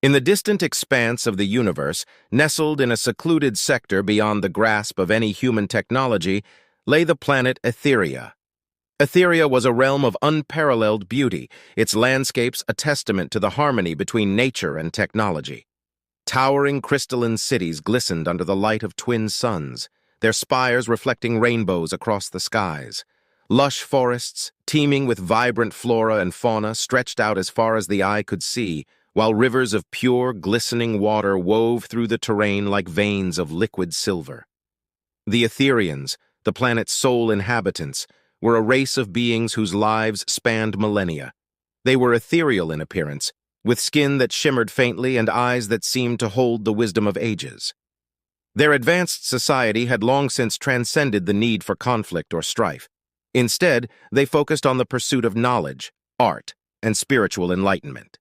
In the distant expanse of the universe, nestled in a secluded sector beyond the grasp of any human technology, lay the planet Aetheria. Aetheria was a realm of unparalleled beauty, its landscapes a testament to the harmony between nature and technology. Towering crystalline cities glistened under the light of twin suns, their spires reflecting rainbows across the skies. Lush forests, teeming with vibrant flora and fauna, stretched out as far as the eye could see, while rivers of pure, glistening water wove through the terrain like veins of liquid silver. The Aetherians, the planet's sole inhabitants, were a race of beings whose lives spanned millennia. They were ethereal in appearance, with skin that shimmered faintly and eyes that seemed to hold the wisdom of ages. Their advanced society had long since transcended the need for conflict or strife. Instead, they focused on the pursuit of knowledge, art, and spiritual enlightenment.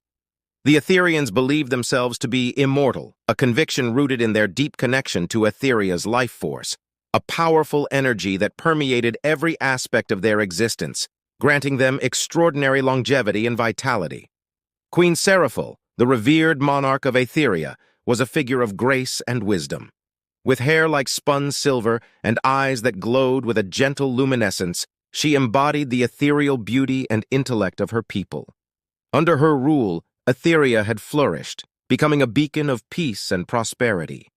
The Aetherians believed themselves to be immortal, a conviction rooted in their deep connection to Aetheria's life force, a powerful energy that permeated every aspect of their existence, granting them extraordinary longevity and vitality. Queen Seraphil, the revered monarch of Aetheria, was a figure of grace and wisdom. With hair like spun silver and eyes that glowed with a gentle luminescence, she embodied the ethereal beauty and intellect of her people. Under her rule, Aetheria had flourished, becoming a beacon of peace and prosperity.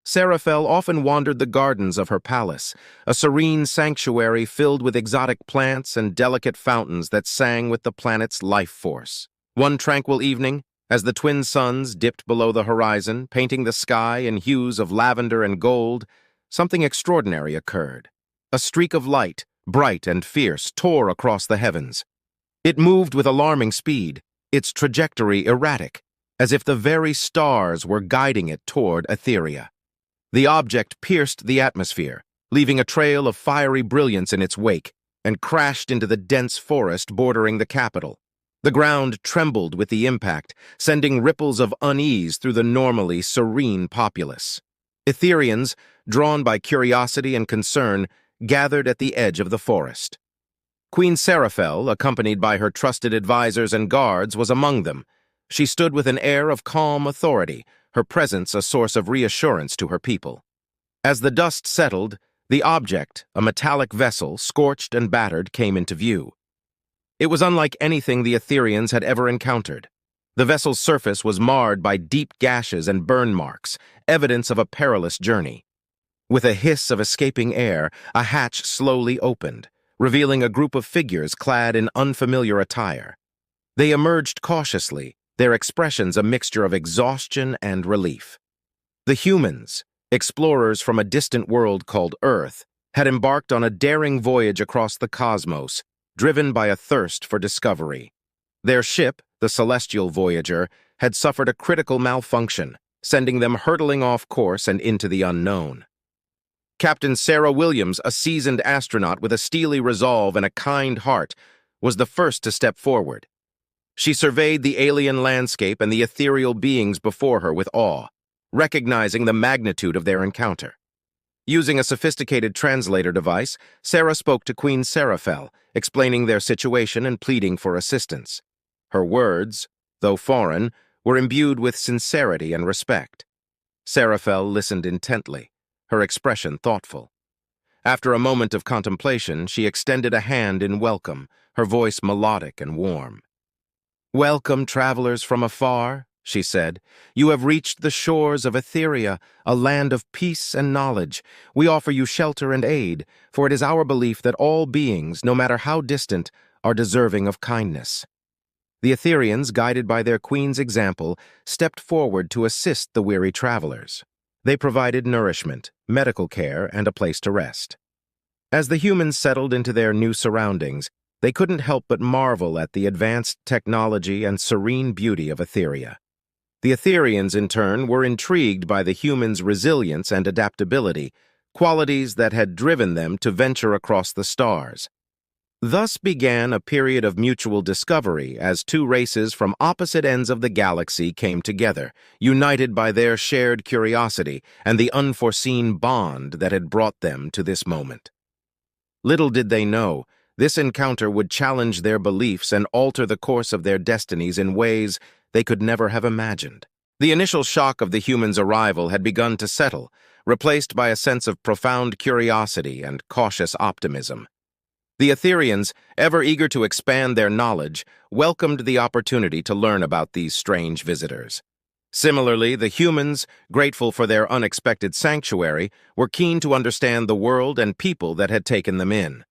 Seraphil often wandered the gardens of her palace, a serene sanctuary filled with exotic plants and delicate fountains that sang with the planet's life force. One tranquil evening, as the twin suns dipped below the horizon, painting the sky in hues of lavender and gold, something extraordinary occurred. A streak of light, bright and fierce, tore across the heavens. It moved with alarming speed, its trajectory erratic, as if the very stars were guiding it toward Aetheria. The object pierced the atmosphere, leaving a trail of fiery brilliance in its wake, and crashed into the dense forest bordering the capital. The ground trembled with the impact, sending ripples of unease through the normally serene populace. Aetherians, drawn by curiosity and concern, gathered at the edge of the forest. Queen Seraphil, accompanied by her trusted advisors and guards, was among them. She stood with an air of calm authority, her presence a source of reassurance to her people. As the dust settled, the object, a metallic vessel, scorched and battered, came into view. It was unlike anything the Aetherians had ever encountered. The vessel's surface was marred by deep gashes and burn marks, evidence of a perilous journey. With a hiss of escaping air, a hatch slowly opened, revealing a group of figures clad in unfamiliar attire. They emerged cautiously, their expressions a mixture of exhaustion and relief. The humans, explorers from a distant world called Earth, had embarked on a daring voyage across the cosmos, driven by a thirst for discovery. Their ship, the Celestial Voyager, had suffered a critical malfunction, sending them hurtling off course and into the unknown. Captain Sarah Williams, a seasoned astronaut with a steely resolve and a kind heart, was the first to step forward. She surveyed the alien landscape and the ethereal beings before her with awe, recognizing the magnitude of their encounter. Using a sophisticated translator device, Sarah spoke to Queen Seraphil, explaining their situation and pleading for assistance. Her words, though foreign, were imbued with sincerity and respect. Seraphil listened intently, her expression thoughtful. After a moment of contemplation, she extended a hand in welcome, her voice melodic and warm. "Welcome, travelers from afar," she said. "You have reached the shores of Aetheria, a land of peace and knowledge. We offer you shelter and aid, for it is our belief that all beings, no matter how distant, are deserving of kindness." The Aetherians, guided by their queen's example, stepped forward to assist the weary travelers. They provided nourishment, medical care, and a place to rest. As the humans settled into their new surroundings, they couldn't help but marvel at the advanced technology and serene beauty of Aetheria. The Aetherians, in turn, were intrigued by the humans' resilience and adaptability, qualities that had driven them to venture across the stars. Thus began a period of mutual discovery as two races from opposite ends of the galaxy came together, united by their shared curiosity and the unforeseen bond that had brought them to this moment. Little did they know, this encounter would challenge their beliefs and alter the course of their destinies in ways they could never have imagined. The initial shock of the humans' arrival had begun to settle, replaced by a sense of profound curiosity and cautious optimism. The Aetherians, ever eager to expand their knowledge, welcomed the opportunity to learn about these strange visitors. Similarly, the humans, grateful for their unexpected sanctuary, were keen to understand the world and people that had taken them in.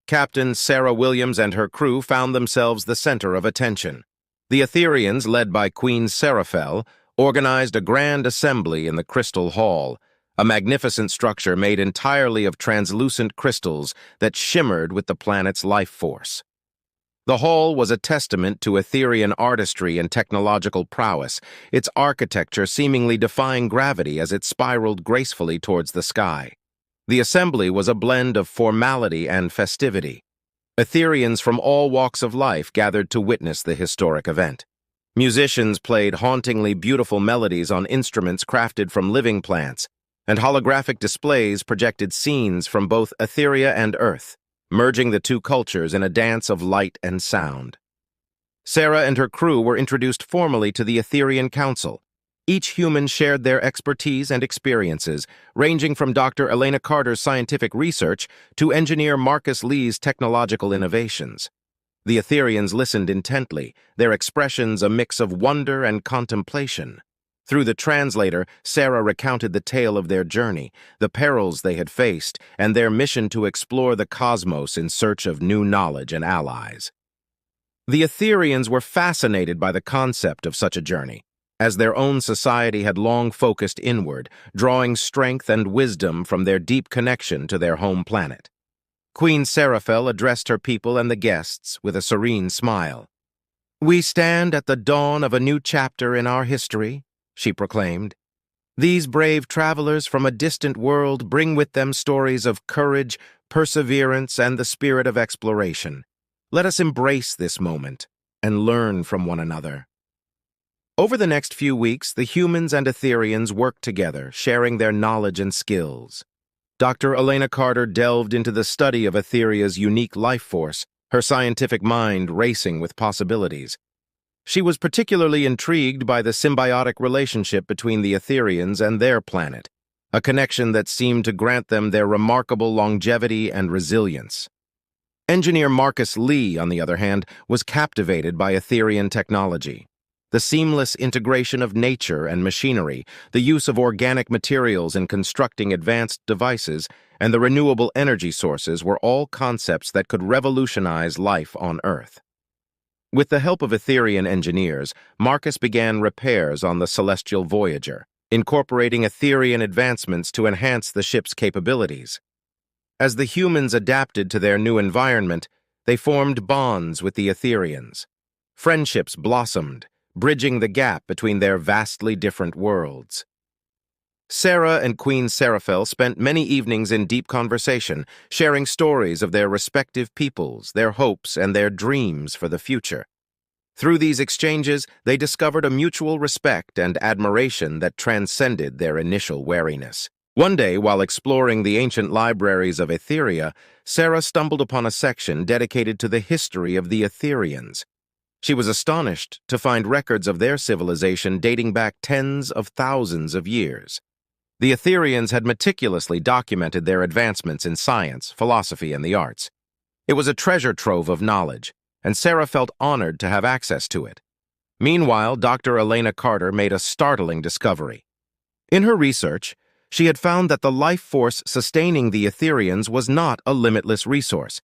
Captain Sarah Williams and her crew found themselves the center of attention. The Aetherians, led by Queen Seraphel, organized a grand assembly in the Crystal Hall, a magnificent structure made entirely of translucent crystals that shimmered with the planet's life force. The hall was a testament to Aetherian artistry and technological prowess, its architecture seemingly defying gravity as it spiraled gracefully towards the sky. The assembly was a blend of formality and festivity. Aetherians from all walks of life gathered to witness the historic event. Musicians played hauntingly beautiful melodies on instruments crafted from living plants, and holographic displays projected scenes from both Aetheria and Earth, merging the two cultures in a dance of light and sound. Sarah and her crew were introduced formally to the Aetherian Council. Each human shared their expertise and experiences, ranging from Dr. Elena Carter's scientific research to engineer Marcus Lee's technological innovations. The Aetherians listened intently, their expressions a mix of wonder and contemplation. Through the translator, Sarah recounted the tale of their journey, the perils they had faced, and their mission to explore the cosmos in search of new knowledge and allies. The Aetherians were fascinated by the concept of such a journey, as their own society had long focused inward, drawing strength and wisdom from their deep connection to their home planet. Queen Seraphel addressed her people and the guests with a serene smile. "We stand at the dawn of a new chapter in our history," she proclaimed. "These brave travelers from a distant world bring with them stories of courage, perseverance, and the spirit of exploration. Let us embrace this moment and learn from one another." Over the next few weeks, the humans and Aetherians worked together, sharing their knowledge and skills. Dr. Elena Carter delved into the study of Aetheria's unique life force, her scientific mind racing with possibilities. She was particularly intrigued by the symbiotic relationship between the Aetherians and their planet, a connection that seemed to grant them their remarkable longevity and resilience. Engineer Marcus Lee, on the other hand, was captivated by Aetherian technology. The seamless integration of nature and machinery, the use of organic materials in constructing advanced devices, and the renewable energy sources were all concepts that could revolutionize life on Earth. With the help of Aetherian engineers, Marcus began repairs on the Celestial Voyager, incorporating Aetherian advancements to enhance the ship's capabilities. As the humans adapted to their new environment, they formed bonds with the Aetherians. Friendships blossomed, bridging the gap between their vastly different worlds. Sarah and Queen Seraphel spent many evenings in deep conversation, sharing stories of their respective peoples, their hopes, and their dreams for the future. Through these exchanges, they discovered a mutual respect and admiration that transcended their initial wariness. One day, while exploring the ancient libraries of Aetheria, Sarah stumbled upon a section dedicated to the history of the Aetherians. She was astonished to find records of their civilization dating back tens of thousands of years. The Aetherians had meticulously documented their advancements in science, philosophy, and the arts. It was a treasure trove of knowledge, and Sarah felt honored to have access to it. Meanwhile, Dr. Elena Carter made a startling discovery. In her research, she had found that the life force sustaining the Aetherians was not a limitless resource.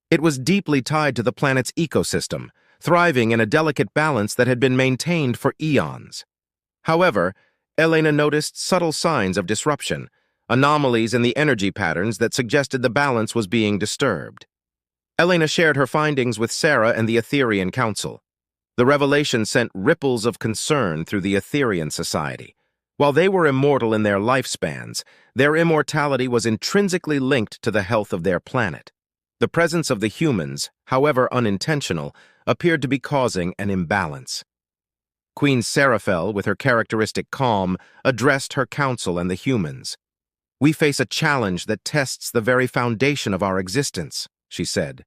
It was deeply tied to the planet's ecosystem, thriving in a delicate balance that had been maintained for eons. However, Elena noticed subtle signs of disruption, anomalies in the energy patterns that suggested the balance was being disturbed. Elena shared her findings with Sarah and the Aetherian Council. The revelation sent ripples of concern through the Aetherian society. While they were immortal in their lifespans, their immortality was intrinsically linked to the health of their planet. The presence of the humans, however unintentional, appeared to be causing an imbalance. Queen Seraphel, with her characteristic calm, addressed her council and the humans. "We face a challenge that tests the very foundation of our existence," she said.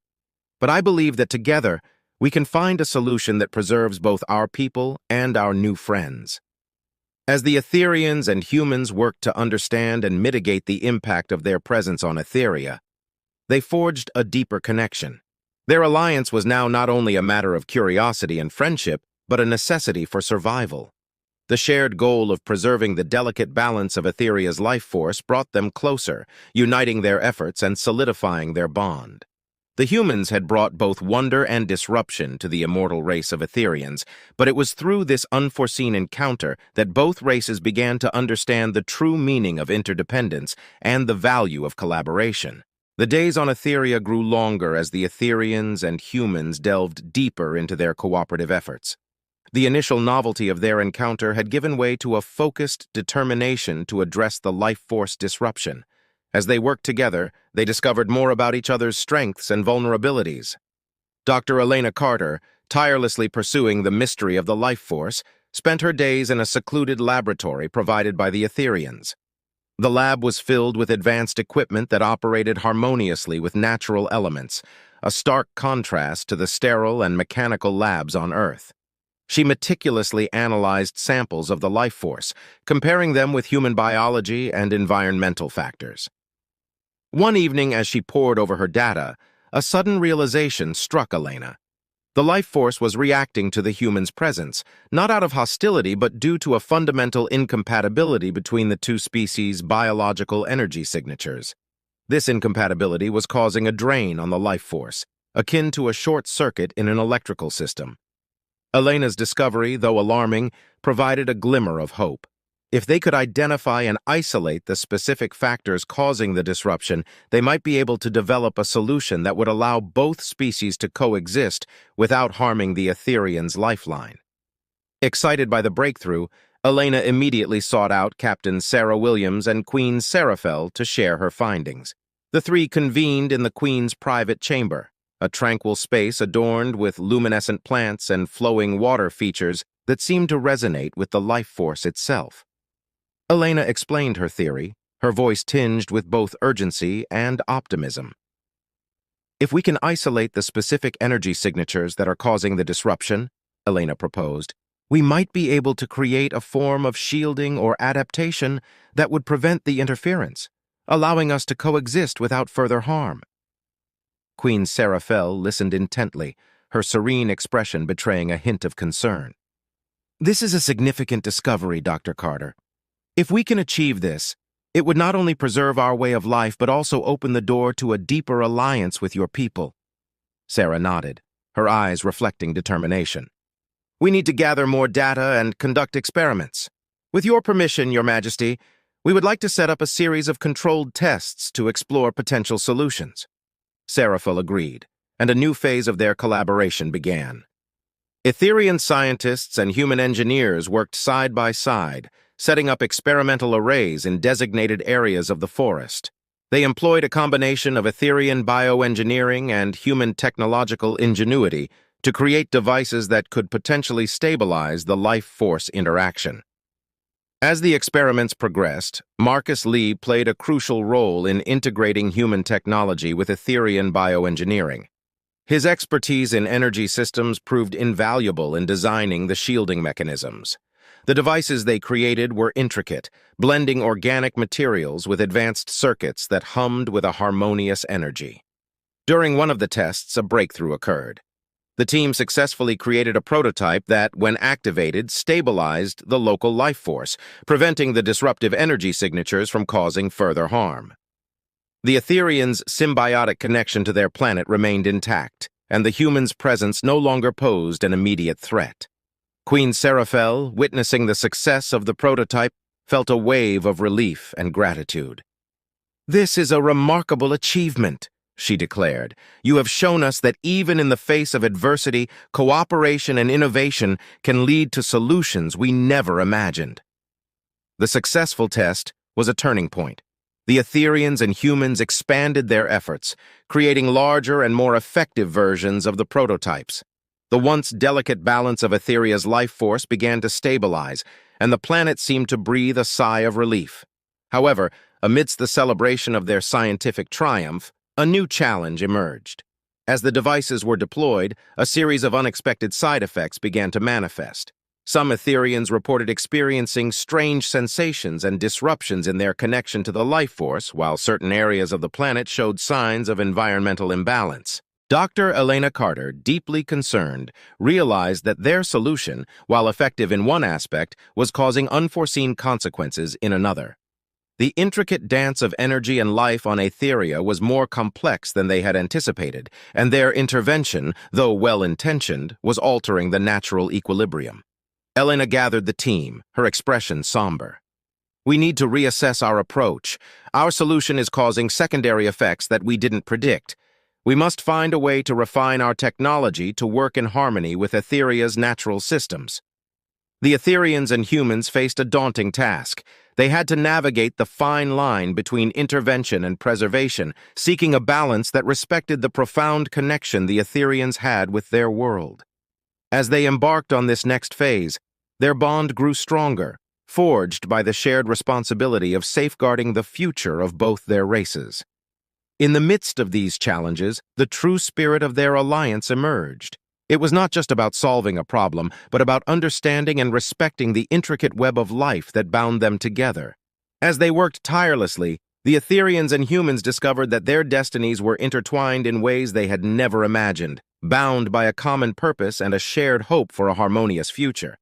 "But I believe that together, we can find a solution that preserves both our people and our new friends." As the Aetherians and humans worked to understand and mitigate the impact of their presence on Aetheria, they forged a deeper connection. Their alliance was now not only a matter of curiosity and friendship, but a necessity for survival. The shared goal of preserving the delicate balance of Aetheria's life force brought them closer, uniting their efforts and solidifying their bond. The humans had brought both wonder and disruption to the immortal race of Aetherians, but it was through this unforeseen encounter that both races began to understand the true meaning of interdependence and the value of collaboration. The days on Aetheria grew longer as the Aetherians and humans delved deeper into their cooperative efforts. The initial novelty of their encounter had given way to a focused determination to address the life force disruption. As they worked together, they discovered more about each other's strengths and vulnerabilities. Dr. Elena Carter, tirelessly pursuing the mystery of the life force, spent her days in a secluded laboratory provided by the Aetherians. The lab was filled with advanced equipment that operated harmoniously with natural elements, a stark contrast to the sterile and mechanical labs on Earth. She meticulously analyzed samples of the life force, comparing them with human biology and environmental factors. One evening, as she pored over her data, a sudden realization struck Elena. The life force was reacting to the human's presence, not out of hostility but due to a fundamental incompatibility between the two species' biological energy signatures. This incompatibility was causing a drain on the life force, akin to a short circuit in an electrical system. Elena's discovery, though alarming, provided a glimmer of hope. If they could identify and isolate the specific factors causing the disruption, they might be able to develop a solution that would allow both species to coexist without harming the Aetherians' lifeline. Excited by the breakthrough, Elena immediately sought out Captain Sarah Williams and Queen Seraphel to share her findings. The three convened in the Queen's private chamber, a tranquil space adorned with luminescent plants and flowing water features that seemed to resonate with the life force itself. Elena explained her theory, her voice tinged with both urgency and optimism. If we can isolate the specific energy signatures that are causing the disruption, Elena proposed, we might be able to create a form of shielding or adaptation that would prevent the interference, allowing us to coexist without further harm. Queen Seraphel listened intently, her serene expression betraying a hint of concern. This is a significant discovery, Dr. Carter. If we can achieve this, it would not only preserve our way of life but also open the door to a deeper alliance with your people. Sarah nodded, her eyes reflecting determination. We need to gather more data and conduct experiments. With your permission, Your Majesty, we would like to set up a series of controlled tests to explore potential solutions. Seraphel agreed, and a new phase of their collaboration began. Aetherian scientists and human engineers worked side by side, setting up experimental arrays in designated areas of the forest. They employed a combination of Aetherian bioengineering and human technological ingenuity to create devices that could potentially stabilize the life force interaction. As the experiments progressed, Marcus Lee played a crucial role in integrating human technology with Aetherian bioengineering. His expertise in energy systems proved invaluable in designing the shielding mechanisms. The devices they created were intricate, blending organic materials with advanced circuits that hummed with a harmonious energy. During one of the tests, a breakthrough occurred. The team successfully created a prototype that, when activated, stabilized the local life force, preventing the disruptive energy signatures from causing further harm. The Aetherians' symbiotic connection to their planet remained intact, and the humans' presence no longer posed an immediate threat. Queen Seraphel, witnessing the success of the prototype, felt a wave of relief and gratitude. "This is a remarkable achievement," she declared. "You have shown us that even in the face of adversity, cooperation and innovation can lead to solutions we never imagined." The successful test was a turning point. The Aetherians and humans expanded their efforts, creating larger and more effective versions of the prototypes. The once delicate balance of Aetheria's life force began to stabilize, and the planet seemed to breathe a sigh of relief. However, amidst the celebration of their scientific triumph, a new challenge emerged. As the devices were deployed, a series of unexpected side effects began to manifest. Some Aetherians reported experiencing strange sensations and disruptions in their connection to the life force, while certain areas of the planet showed signs of environmental imbalance. Dr. Elena Carter, deeply concerned, realized that their solution, while effective in one aspect, was causing unforeseen consequences in another. The intricate dance of energy and life on Aetheria was more complex than they had anticipated, and their intervention, though well-intentioned, was altering the natural equilibrium. Elena gathered the team, her expression somber. "We need to reassess our approach. Our solution is causing secondary effects that we didn't predict. We must find a way to refine our technology to work in harmony with Aetheria's natural systems." The Aetherians and humans faced a daunting task. They had to navigate the fine line between intervention and preservation, seeking a balance that respected the profound connection the Aetherians had with their world. As they embarked on this next phase, their bond grew stronger, forged by the shared responsibility of safeguarding the future of both their races. In the midst of these challenges, the true spirit of their alliance emerged. It was not just about solving a problem, but about understanding and respecting the intricate web of life that bound them together. As they worked tirelessly, the Aetherians and humans discovered that their destinies were intertwined in ways they had never imagined, bound by a common purpose and a shared hope for a harmonious future.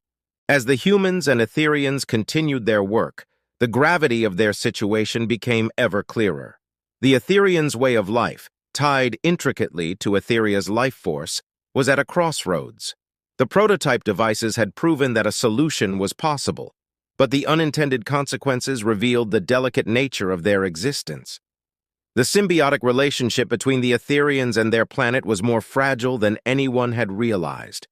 As the humans and Aetherians continued their work, the gravity of their situation became ever clearer. The Aetherians' way of life, tied intricately to Aetheria's life force, was at a crossroads. The prototype devices had proven that a solution was possible, but the unintended consequences revealed the delicate nature of their existence. The symbiotic relationship between the Aetherians and their planet was more fragile than anyone had realized.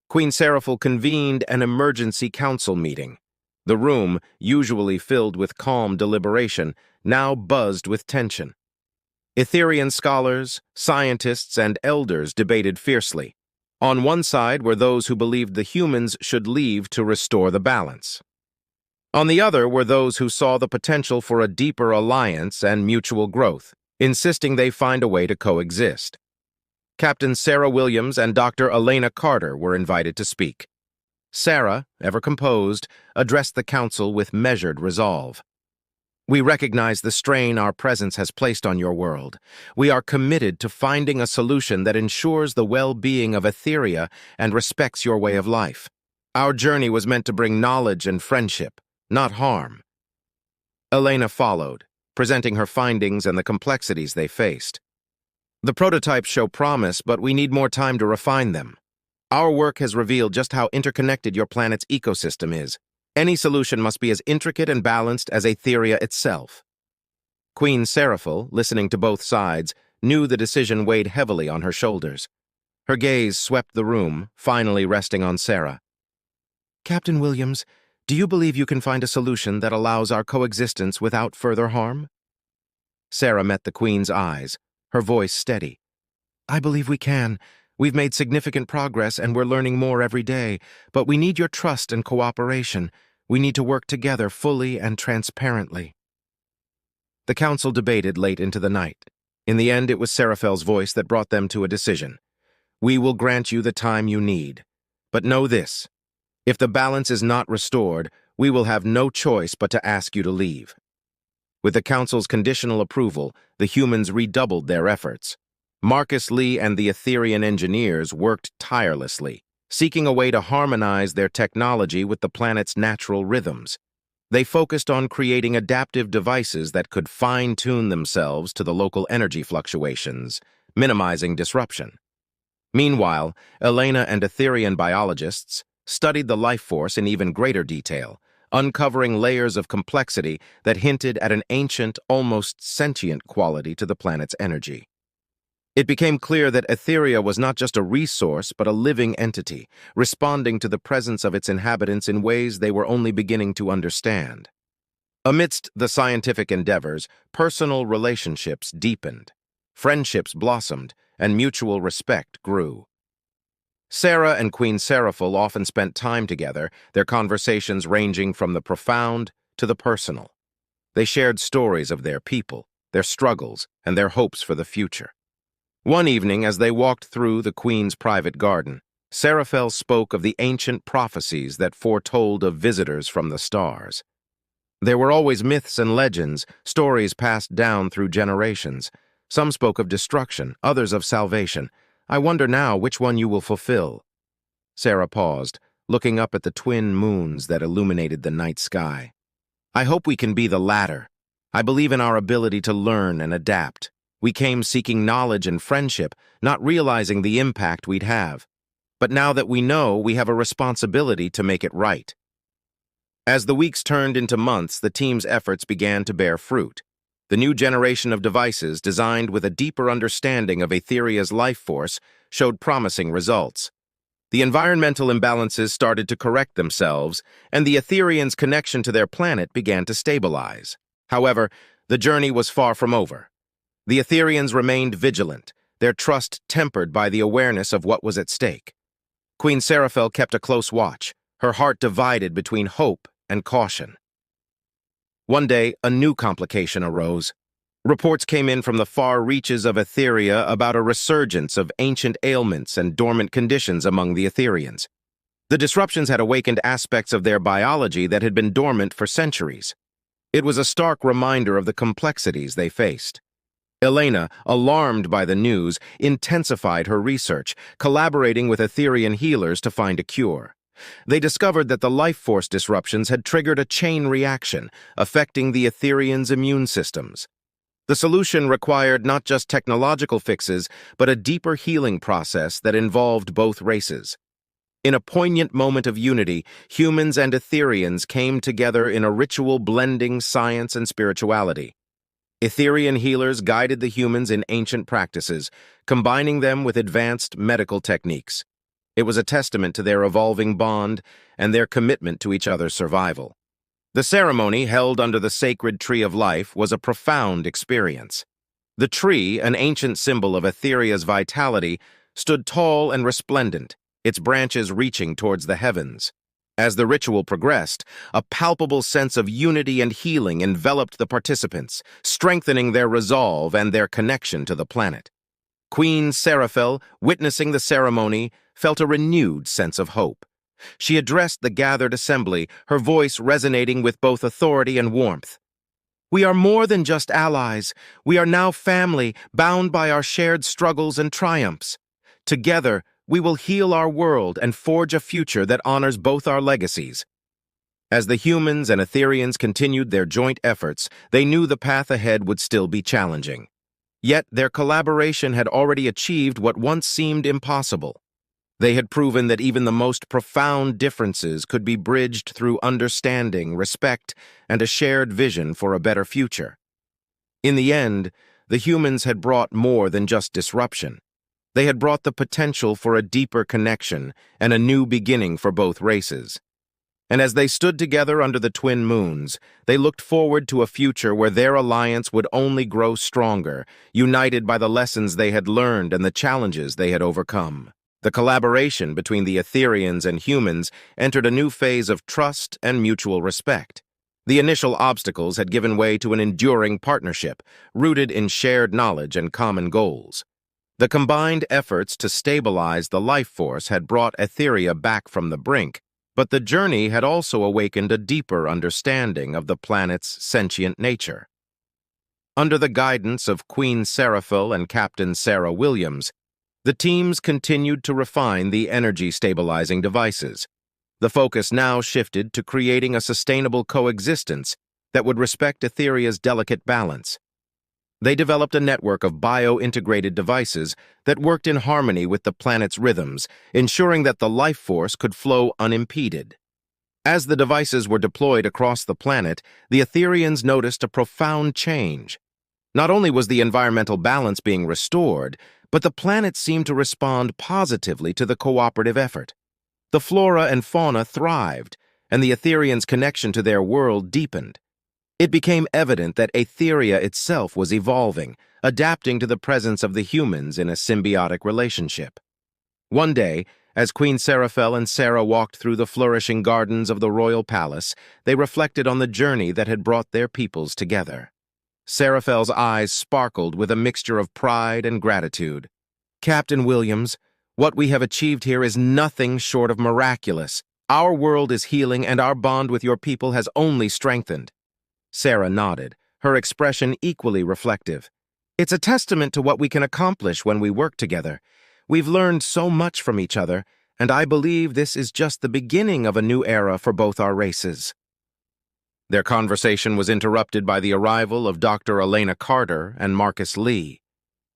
Queen Seraphil convened an emergency council meeting. The room, usually filled with calm deliberation, now buzzed with tension. Aetherian scholars, scientists, and elders debated fiercely. On one side were those who believed the humans should leave to restore the balance. On the other were those who saw the potential for a deeper alliance and mutual growth, insisting they find a way to coexist. Captain Sarah Williams and Dr. Elena Carter were invited to speak. Sarah, ever composed, addressed the council with measured resolve. "We recognize the strain our presence has placed on your world. We are committed to finding a solution that ensures the well-being of Aetheria and respects your way of life. Our journey was meant to bring knowledge and friendship, not harm." Elena followed, presenting her findings and the complexities they faced. "The prototypes show promise, but we need more time to refine them. Our work has revealed just how interconnected your planet's ecosystem is. Any solution must be as intricate and balanced as Aetheria itself." Queen Seraphil, listening to both sides, knew the decision weighed heavily on her shoulders. Her gaze swept the room, finally resting on Sarah. "Captain Williams, do you believe you can find a solution that allows our coexistence without further harm?" Sarah met the Queen's eyes, her voice steady. "I believe we can. We've made significant progress and we're learning more every day, but we need your trust and cooperation. We need to work together fully and transparently." The council debated late into the night. In the end, it was Seraphil's voice that brought them to a decision. "We will grant you the time you need. But know this. If the balance is not restored, we will have no choice but to ask you to leave." With the council's conditional approval, the humans redoubled their efforts. Marcus Lee and the Aetherian engineers worked tirelessly, seeking a way to harmonize their technology with the planet's natural rhythms. They focused on creating adaptive devices that could fine-tune themselves to the local energy fluctuations, minimizing disruption. Meanwhile, Elena and Aetherian biologists studied the life force in even greater detail, uncovering layers of complexity that hinted at an ancient, almost sentient quality to the planet's energy. It became clear that Aetheria was not just a resource, but a living entity, responding to the presence of its inhabitants in ways they were only beginning to understand. Amidst the scientific endeavors, personal relationships deepened, friendships blossomed, and mutual respect grew. Sarah and Queen Seraphil often spent time together, their conversations ranging from the profound to the personal. They shared stories of their people, their struggles, and their hopes for the future. One evening, as they walked through the Queen's private garden, Seraphel spoke of the ancient prophecies that foretold of visitors from the stars. There were always myths and legends, stories passed down through generations. Some spoke of destruction, others of salvation. I wonder now which one you will fulfill. Sarah paused, looking up at the twin moons that illuminated the night sky. I hope we can be the latter. I believe in our ability to learn and adapt. We came seeking knowledge and friendship, not realizing the impact we'd have. But now that we know, we have a responsibility to make it right. As the weeks turned into months, the team's efforts began to bear fruit. The new generation of devices, designed with a deeper understanding of Aetheria's life force, showed promising results. The environmental imbalances started to correct themselves, and the Aetherians' connection to their planet began to stabilize. However, the journey was far from over. The Aetherians remained vigilant, their trust tempered by the awareness of what was at stake. Queen Seraphel kept a close watch, her heart divided between hope and caution. One day, a new complication arose. Reports came in from the far reaches of Aetheria about a resurgence of ancient ailments and dormant conditions among the Aetherians. The disruptions had awakened aspects of their biology that had been dormant for centuries. It was a stark reminder of the complexities they faced. Elena, alarmed by the news, intensified her research, collaborating with Aetherian healers to find a cure. They discovered that the life force disruptions had triggered a chain reaction, affecting the Aetherians' immune systems. The solution required not just technological fixes, but a deeper healing process that involved both races. In a poignant moment of unity, humans and Aetherians came together in a ritual blending science and spirituality. Aetherian healers guided the humans in ancient practices, combining them with advanced medical techniques. It was a testament to their evolving bond and their commitment to each other's survival. The ceremony, held under the sacred Tree of Life, was a profound experience. The tree, an ancient symbol of Aetheria's vitality, stood tall and resplendent, its branches reaching towards the heavens. As the ritual progressed, a palpable sense of unity and healing enveloped the participants, strengthening their resolve and their connection to the planet. Queen Seraphel, witnessing the ceremony, felt a renewed sense of hope. She addressed the gathered assembly, her voice resonating with both authority and warmth. We are more than just allies. We are now family, bound by our shared struggles and triumphs. Together, we will heal our world and forge a future that honors both our legacies. As the humans and Aetherians continued their joint efforts, they knew the path ahead would still be challenging. Yet their collaboration had already achieved what once seemed impossible. They had proven that even the most profound differences could be bridged through understanding, respect, and a shared vision for a better future. In the end, the humans had brought more than just disruption. They had brought the potential for a deeper connection and a new beginning for both races. And as they stood together under the twin moons, they looked forward to a future where their alliance would only grow stronger, united by the lessons they had learned and the challenges they had overcome. The collaboration between the Aetherians and humans entered a new phase of trust and mutual respect. The initial obstacles had given way to an enduring partnership, rooted in shared knowledge and common goals. The combined efforts to stabilize the life force had brought Aetheria back from the brink, but the journey had also awakened a deeper understanding of the planet's sentient nature. Under the guidance of Queen Seraphel and Captain Sarah Williams, the teams continued to refine the energy-stabilizing devices. The focus now shifted to creating a sustainable coexistence that would respect Aetheria's delicate balance. They developed a network of bio-integrated devices that worked in harmony with the planet's rhythms, ensuring that the life force could flow unimpeded. As the devices were deployed across the planet, the Aetherians noticed a profound change. Not only was the environmental balance being restored, but the planet seemed to respond positively to the cooperative effort. The flora and fauna thrived, and the Aetherians' connection to their world deepened. It became evident that Aetheria itself was evolving, adapting to the presence of the humans in a symbiotic relationship. One day, as Queen Seraphel and Sarah walked through the flourishing gardens of the royal palace, they reflected on the journey that had brought their peoples together. Seraphel's eyes sparkled with a mixture of pride and gratitude. Captain Williams, What we have achieved here is nothing short of miraculous. Our world is healing, and our bond with your people has only strengthened." Sarah nodded, her expression equally reflective. "It's a testament to what we can accomplish when we work together. We've learned so much from each other, and I believe this is just the beginning of a new era for both our races." Their conversation was interrupted by the arrival of Dr. Elena Carter and Marcus Lee.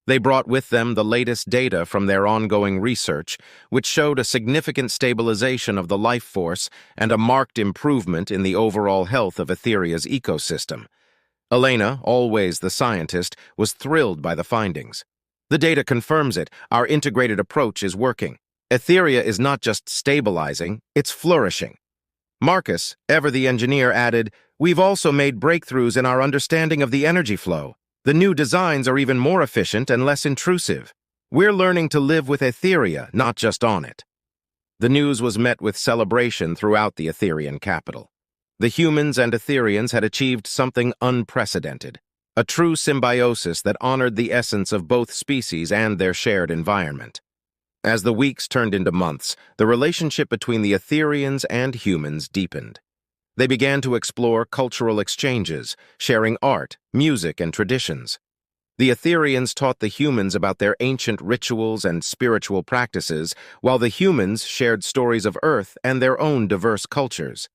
They brought with them the latest data from their ongoing research, which showed a significant stabilization of the life force and a marked improvement in the overall health of Aetheria's ecosystem. Elena, always the scientist, was thrilled by the findings. "The data confirms it. Our integrated approach is working. Aetheria is not just stabilizing, it's flourishing." Marcus, ever the engineer, added, "We've also made breakthroughs in our understanding of the energy flow. The new designs are even more efficient and less intrusive. We're learning to live with Aetheria, not just on it." The news was met with celebration throughout the Aetherian capital. The humans and Aetherians had achieved something unprecedented, a true symbiosis that honored the essence of both species and their shared environment. As the weeks turned into months, the relationship between the Aetherians and humans deepened. They began to explore cultural exchanges, sharing art, music, and traditions. The Aetherians taught the humans about their ancient rituals and spiritual practices, while the humans shared stories of Earth and their own diverse cultures.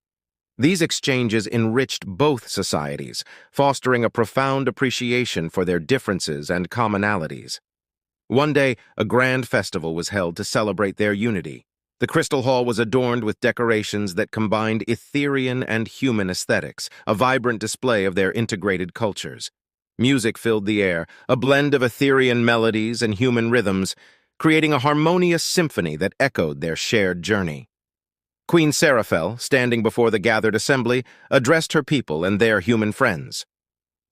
These exchanges enriched both societies, fostering a profound appreciation for their differences and commonalities. One day, a grand festival was held to celebrate their unity. The Crystal Hall was adorned with decorations that combined Aetherian and human aesthetics, a vibrant display of their integrated cultures. Music filled the air, a blend of Aetherian melodies and human rhythms, creating a harmonious symphony that echoed their shared journey. Queen Seraphel, standing before the gathered assembly, addressed her people and their human friends.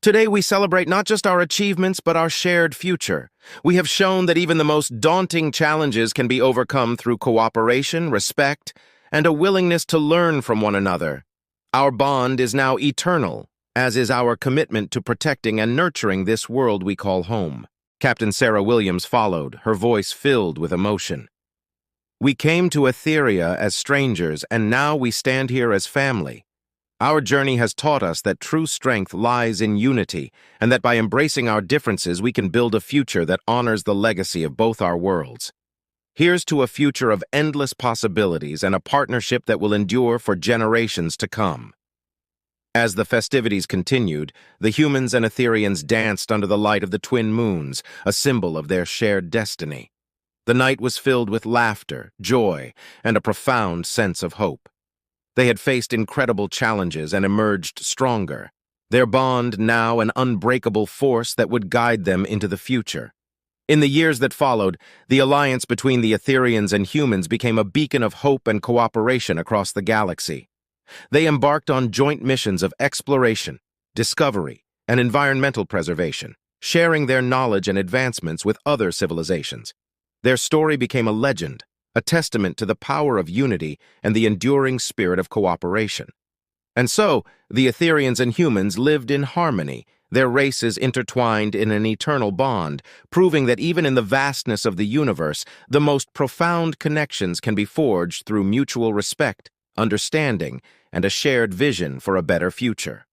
"Today we celebrate not just our achievements, but our shared future. We have shown that even the most daunting challenges can be overcome through cooperation, respect, and a willingness to learn from one another. Our bond is now eternal, as is our commitment to protecting and nurturing this world we call home." Captain Sarah Williams followed, her voice filled with emotion. "We came to Aetheria as strangers, and now we stand here as family. Our journey has taught us that true strength lies in unity, and that by embracing our differences we can build a future that honors the legacy of both our worlds. Here's to a future of endless possibilities and a partnership that will endure for generations to come." As the festivities continued, the humans and Aetherians danced under the light of the twin moons, a symbol of their shared destiny. The night was filled with laughter, joy, and a profound sense of hope. They had faced incredible challenges and emerged stronger, their bond now an unbreakable force that would guide them into the future. In the years that followed, the alliance between the Aetherians and humans became a beacon of hope and cooperation across the galaxy. They embarked on joint missions of exploration, discovery, and environmental preservation, sharing their knowledge and advancements with other civilizations. Their story became a legend, a testament to the power of unity and the enduring spirit of cooperation. And so, the Aetherians and humans lived in harmony, their races intertwined in an eternal bond, proving that even in the vastness of the universe, the most profound connections can be forged through mutual respect, understanding, and a shared vision for a better future.